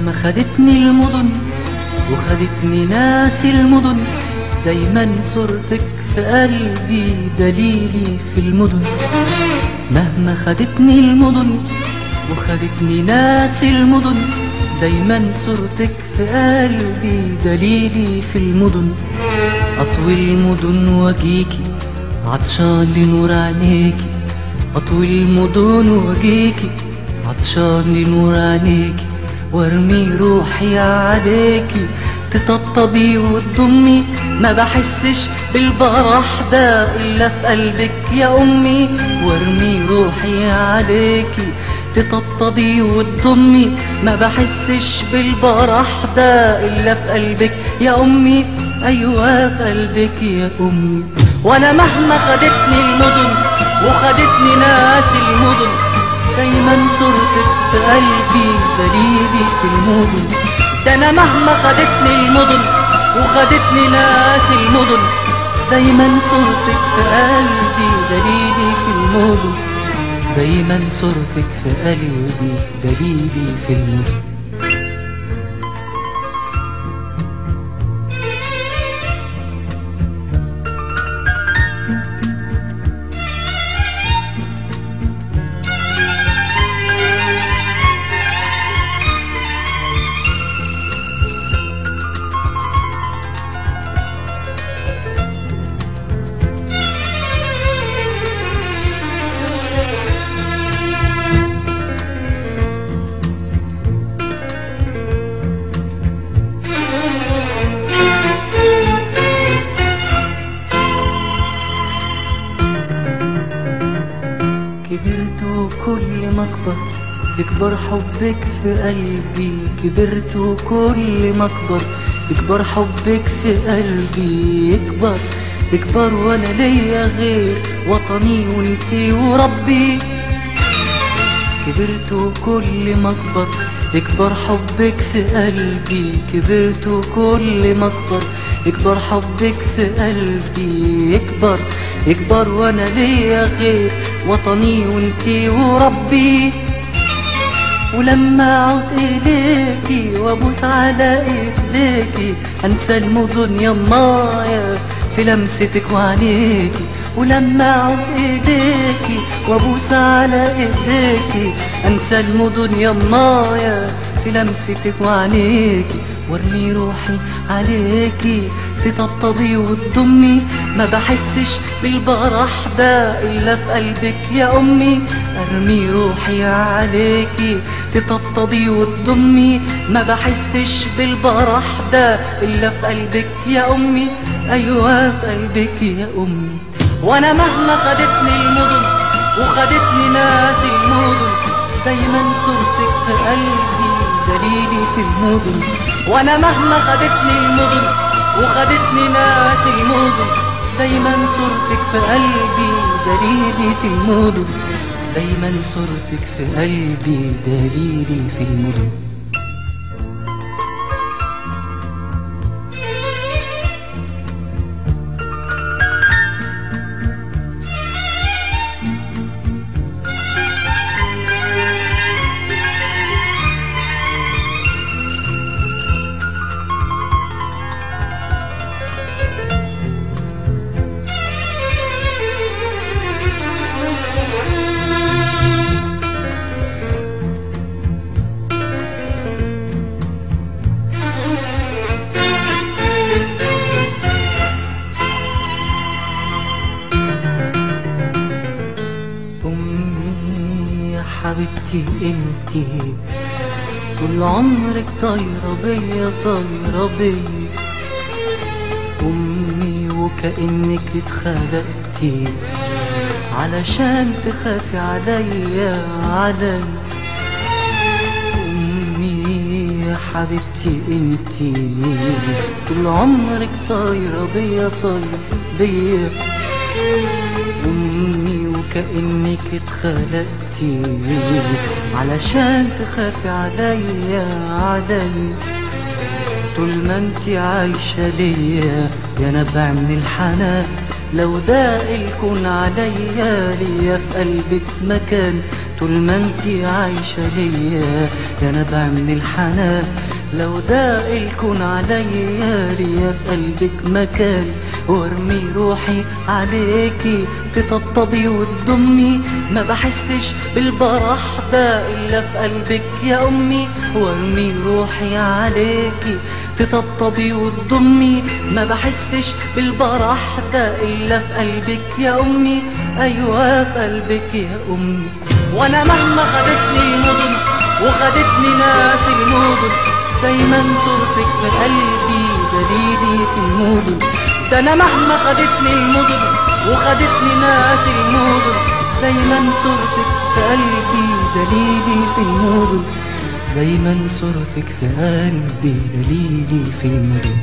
مهما خدتني المدن وخدتني ناس المدن، دايما صورتك في قلبي دليلي في المدن. مهما خدتني المدن وخدتني ناس المدن، دايما صورتك في قلبي دليلي في المدن. أطوي المدن واجيكي عطشان لنور عينيكي، أطوي المدن واجيكي عطشان لنور عينيكي، وارمي روحي عليكي تطبطبي وتضمي. ما بحسش بالبرح ده إلا في قلبك يا أمي، وارمي روحي عليكي تطبطبي وتضمي. ما بحسش بالبرح ده إلا في قلبك يا أمي، أيوة في قلبك يا أمي. وأنا مهما خدتني المدن وخدتني ناس المدن، دايما صورتك في قلبي دليلي في المدن. ده أنا مهما خدتني المدن وخدتني ناس المدن، دايما صورتك في قلبي دليلي في المدن. دايما صورتك في قلبي دليلي في المدن. كبرت وكل ما اكبر يكبر حبك في قلبي، كبرت وكل ما اكبر يكبر حبك في قلبي، يكبر يكبر وانا ليا غير وطني وانتي وربي. كبرت وكل ما اكبر يكبر حبك في قلبي، كبرت وكل ما اكبر يكبر حبك في قلبي، يكبر يكبر وانا ليا غير وطني وانتي وربي. ولما اعود اليكي وابوس على ايديكي انسى المدن يمايا في لمستك وعينيكي. ولما اعود اليكي وابوس على ايديكي انسى المدن يمايا في لمستك وعينيكي، وارمي روحي عليكي تطبطبي وتضمي. ما بحسش بالبرح ده إلا في قلبك يا أمي، ارمي روحي عليكي تطبطبي وتضمي. ما بحسش بالبرح ده إلا في قلبك يا أمي، أيوة في قلبك يا أمي. وأنا مهما خدتني المدن وخدتني ناس المدن، دايما صورتك في قلبي دليلي في المدن. وأنا مهما خدتني المدن وخدتني ناس المدن، دايما صورتك في قلبي دليلي في المدن. دايما صورتك في قلبي دليلي في المدن. حبيبتي انتي طول عمرك طايرة بيا طايرة بيا أمي، وكأنك اتخلقتي علشان تخافي عليا عليا. أمي يا حبيبتي انتي طول عمرك طايرة بيا طايرة بيا أمي، وكأنك اتخلقتي علشان تخافي عليا عليا. طول ما انتي عايشة ليا يا نبع من الحنان، لو ضاق الكون عليا ليا في قلبك مكان، طول ما انتي عايشة ليا يا نبع من الحنان. لو ضاق الكون عليا ليا في قلبك مكان، وارمي روحي عليكي تطبطبي وتضمي، ما بحسش بالبرح ده الا في قلبك يا امي. وارمي روحي عليكي تطبطبي وتضمي، ما بحسش بالبرح ده الا في قلبك يا امي. ايوه في قلبك يا امي. وانا مهما خدتني المدن وخدتني ناس المدن، دايما صورتك في قلبي دليلي في المدن. ده انا مهما خدتني المدن وخدتني ناس المدن، دايما صورتك في قلبي دليلي في المدن. دايما صورتك في قلبي دليلي في المدن.